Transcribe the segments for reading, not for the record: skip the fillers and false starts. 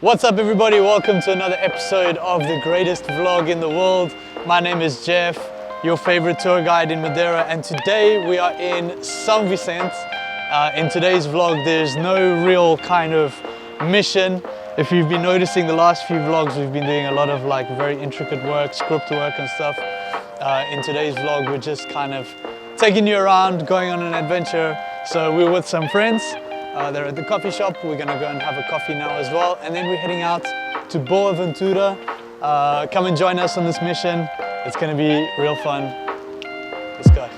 What's up everybody, welcome to another episode of the greatest vlog in the world. My name is Jeff, your favorite tour guide in Madeira, and today we are in São Vicente. In today's vlog there's no real kind of mission. If you've been noticing the last few vlogs, we've been doing a lot of like very intricate work, script work and stuff. In today's vlog we're just kind of taking you around, going on an adventure. So we're with some friends. They're at the coffee shop. We're gonna go and have a coffee now as well, and then we're heading out to Boaventura. Come and join us on this mission. It's gonna be real fun. Let's go.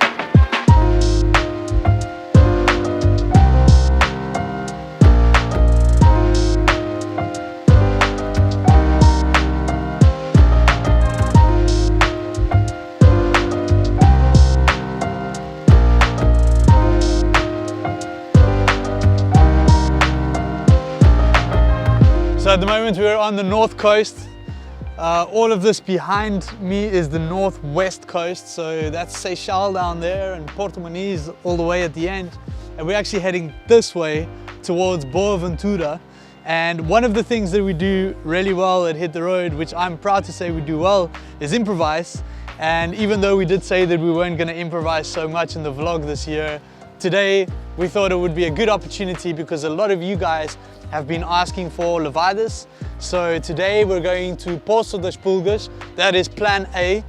So at the moment we're on the north coast. All of this behind me is the northwest coast, so that's Seychelles down there and Porto Moniz all the way at the end. And we're actually heading this way towards Boaventura. And one of the things that we do really well at Hit the Road, which I'm proud to say we do well, is improvise. And even though we did say that we weren't going to improvise so much in the vlog this year, today we thought it would be a good opportunity because a lot of you guys have been asking for levadas. So today we're going to Poço das Pulgas, that is plan A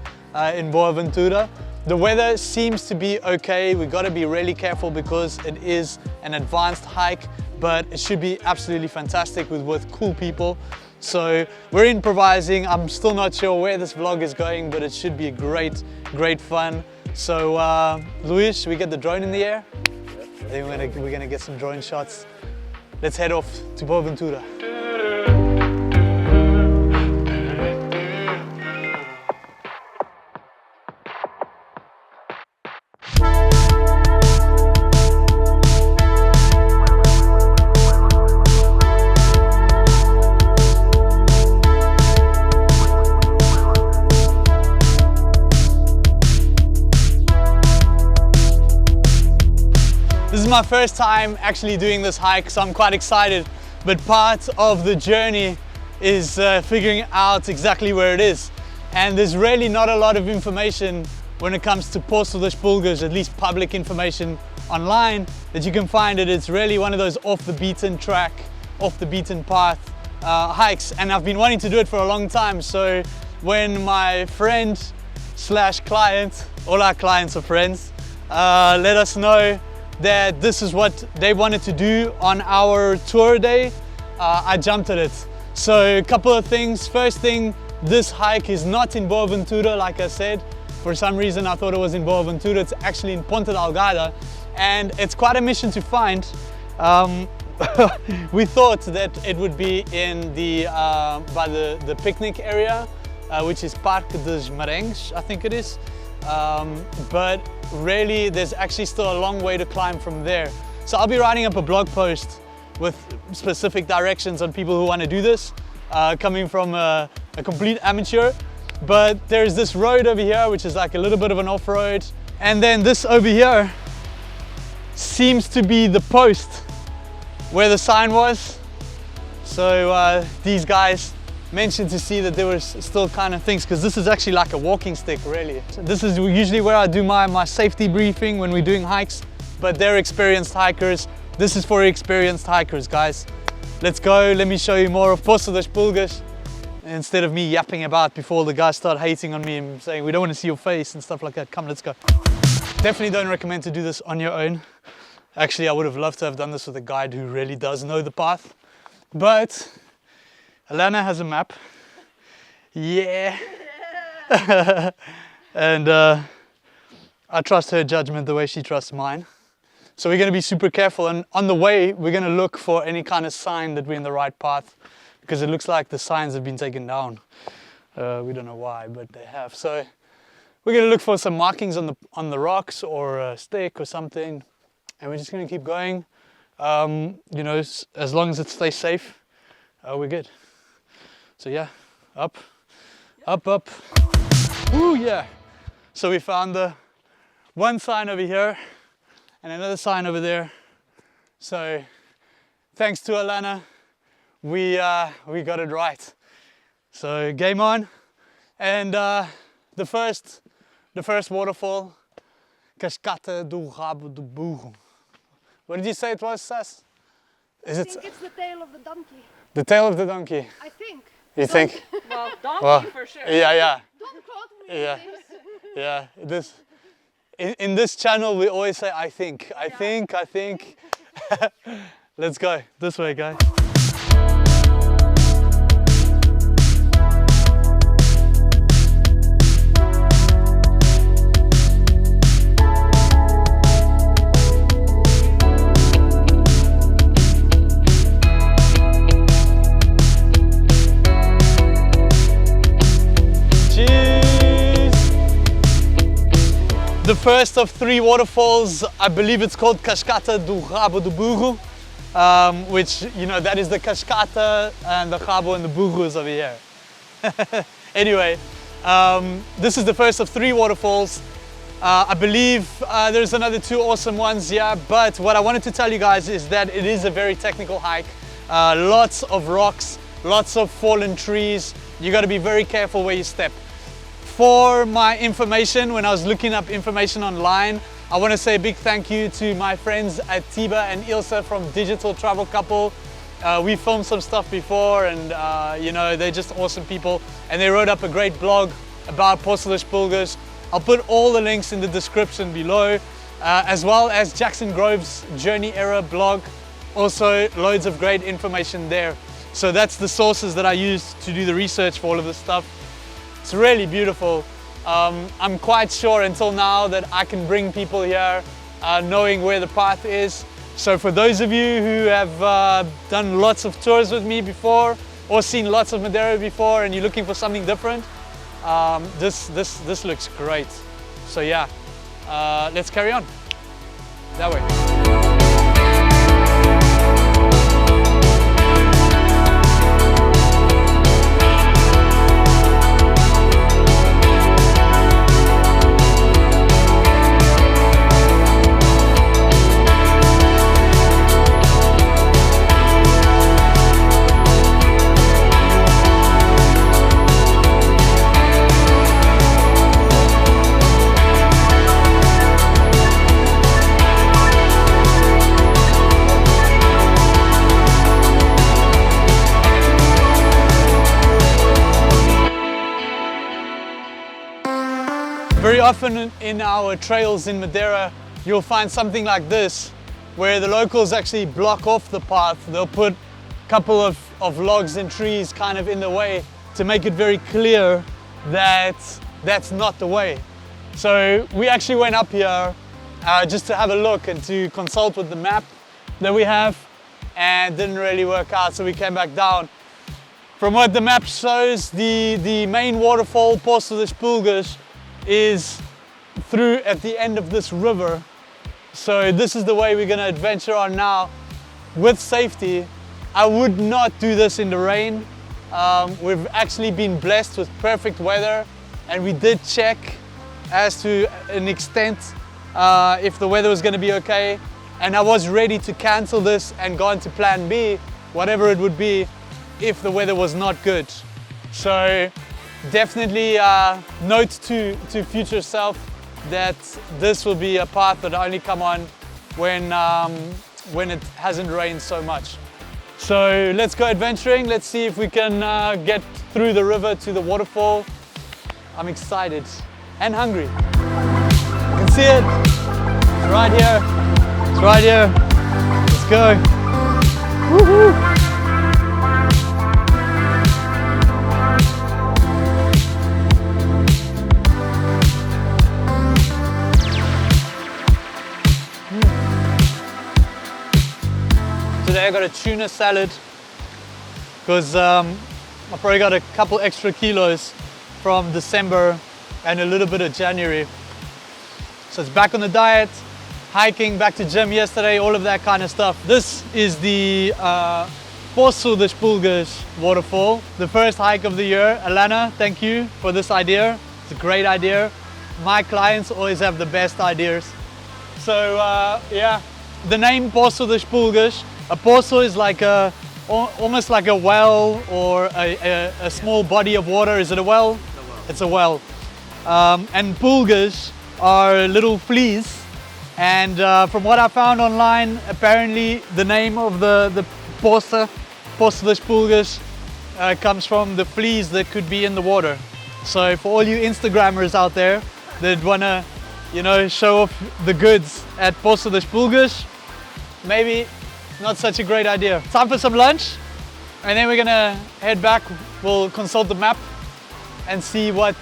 in Boaventura. The weather seems to be okay. We've got to be really careful because it is an advanced hike, but it should be absolutely fantastic with cool people. So we're improvising. I'm still not sure where this vlog is going, but it should be a great fun. So Luis, should we get the drone in the air? I think we're gonna get some drone shots. Let's head off to Boaventura. This is my first time actually doing this hike, so I'm quite excited. But part of the journey is figuring out exactly where it is. And there's really not a lot of information when it comes to Poço das Pulgas, at least public information online that you can find it. It's really one of those off the beaten track, off the beaten path hikes. And I've been wanting to do it for a long time. So when my friend slash client, all our clients are friends, let us know that this is what they wanted to do on our tour day, I jumped at it. So a couple of things. First thing, this hike is not in Boaventura, like I said. For some reason I thought it was in Boaventura. It's actually in Ponta Delgada, and it's quite a mission to find. We thought that it would be in the by the picnic area, which is Parque dos Maranhos, I think it is. But really there's actually still a long way to climb from there. So I'll be writing up a blog post with specific directions on people who want to do this, coming from a complete amateur. But there's this road over here which is like a little bit of an off-road, and then this over here seems to be the post where the sign was. So these guys mentioned to see that there was still kind of things, because this is actually like a walking stick really. So this is usually where I do my safety briefing when we're doing hikes, but they're experienced hikers. This is for experienced hikers, guys. Let's go, let me show you more of Poço das Pulgas, instead of me yapping about before the guys start hating on me and saying we don't want to see your face and stuff like that. Come, let's go. Definitely don't recommend to do this on your own. Actually, I would have loved to have done this with a guide who really does know the path, but Alana has a map, yeah, and I trust her judgment the way she trusts mine. So we're going to be super careful, and on the way we're going to look for any kind of sign that we're in the right path, because it looks like the signs have been taken down. We don't know why, but they have. So we're going to look for some markings on the rocks or a stick or something, and we're just going to keep going. You know, as long as it stays safe, we're good. So yeah, up. Ooh, yeah. So we found the one sign over here and another sign over there. So thanks to Alana, we got it right. So game on, and the first waterfall, Cascata do Rabo do Burro. What did you say it was, Sas? I think it's the tail of the donkey. The tail of the donkey. I think. You think? Well, donkey for sure. Yeah. Don't quote me. Yeah. Yeah. In this channel, we always say, I think. Let's go this way, guys. The first of 3 waterfalls, I believe it's called Cascata do Rabo do Burro, which, you know, that is the Cascata and the Rabo and the Burro is over here. Anyway, this is the first of 3 waterfalls. I believe there's another 2 awesome ones here, but what I wanted to tell you guys is that it is a very technical hike. Lots of rocks, lots of fallen trees. You got to be very careful where you step. For my information, when I was looking up information online, I want to say a big thank you to my friends at Tiba and Ilse from Digital Travel Couple. We filmed some stuff before, and you know, they're just awesome people, and they wrote up a great blog about Poço das Pulgas. I'll put all the links in the description below, as well as Jackson Grove's Journey Era blog. Also loads of great information there. So that's the sources that I used to do the research for all of this stuff. It's really beautiful. I'm quite sure until now that I can bring people here knowing where the path is. So for those of you who have done lots of tours with me before or seen lots of Madeira before and you're looking for something different, this looks great. So yeah, let's carry on that way. Very often in our trails in Madeira, you'll find something like this, where the locals actually block off the path. They'll put a couple of logs and trees kind of in the way to make it very clear that that's not the way. So we actually went up here just to have a look and to consult with the map that we have, and didn't really work out, so we came back down. From what the map shows, the main waterfall, Poço das Pulgas, is through at the end of this river. So this is the way we're going to adventure on now with safety. I would not do this in the rain. We've actually been blessed with perfect weather, and we did check as to an extent if the weather was going to be okay, and I was ready to cancel this and go on to plan B, whatever it would be, if the weather was not good. So definitely note to future self that this will be a path that I only come on when it hasn't rained so much. So let's go adventuring. Let's see if we can get through the river to the waterfall. I'm excited and hungry. You can see it. It's right here. It's right here. Let's go. Woohoo! Today I got a tuna salad because I probably got a couple extra kilos from December and a little bit of January. So it's back on the diet, hiking, back to gym yesterday, all of that kind of stuff. This is the Poço das Pulgas waterfall, the first hike of the year. Alana, thank you for this idea. It's a great idea. My clients always have the best ideas. So yeah, the name Poço das Pulgas. A poço is like a almost like a well or a small body of water. Is it a well? It's a well. And pulgas are little fleas. And from what I found online, apparently the name of the Poço das Pulgas comes from the fleas that could be in the water. So for all you Instagrammers out there that wanna, you know, show off the goods at Poço das Pulgas, maybe not such a great idea. Time for some lunch, and then we're gonna head back. We'll consult the map and see what,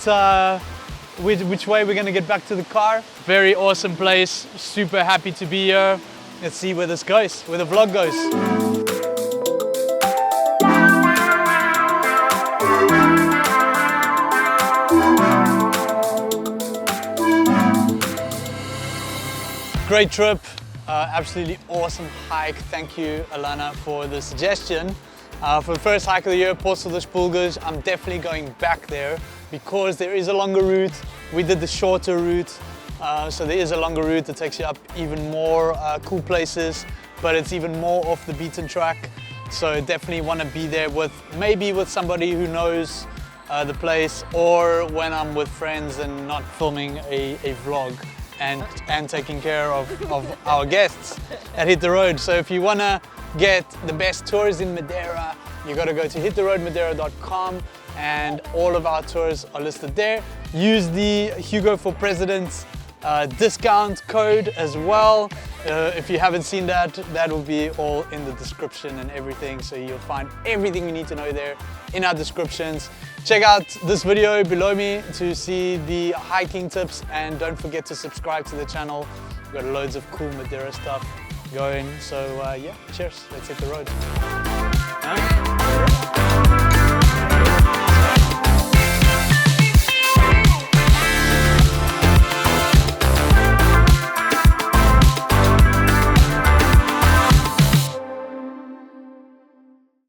which way we're gonna get back to the car. Very awesome place, super happy to be here. Let's see where this goes, where the vlog goes. Great trip, absolutely awesome hike. Thank you, Alana, for the suggestion. For the first hike of the year, Poço das Pulgas, I'm definitely going back there because there is a longer route. We did the shorter route, so there is a longer route that takes you up even more cool places, but it's even more off the beaten track. So definitely want to be there maybe with somebody who knows the place, or when I'm with friends and not filming a vlog. And taking care of our guests at Hit the Road. So if you want to get the best tours in Madeira, you got to go to hittheroadmadeira.com, and all of our tours are listed there. Use the Hugo for President discount code as well. If you haven't seen that, that will be all in the description and everything. So you'll find everything you need to know there in our descriptions. Check out this video below me to see the hiking tips, and don't forget to subscribe to the channel. We've got loads of cool Madeira stuff going. So yeah, cheers, let's hit the road. Huh?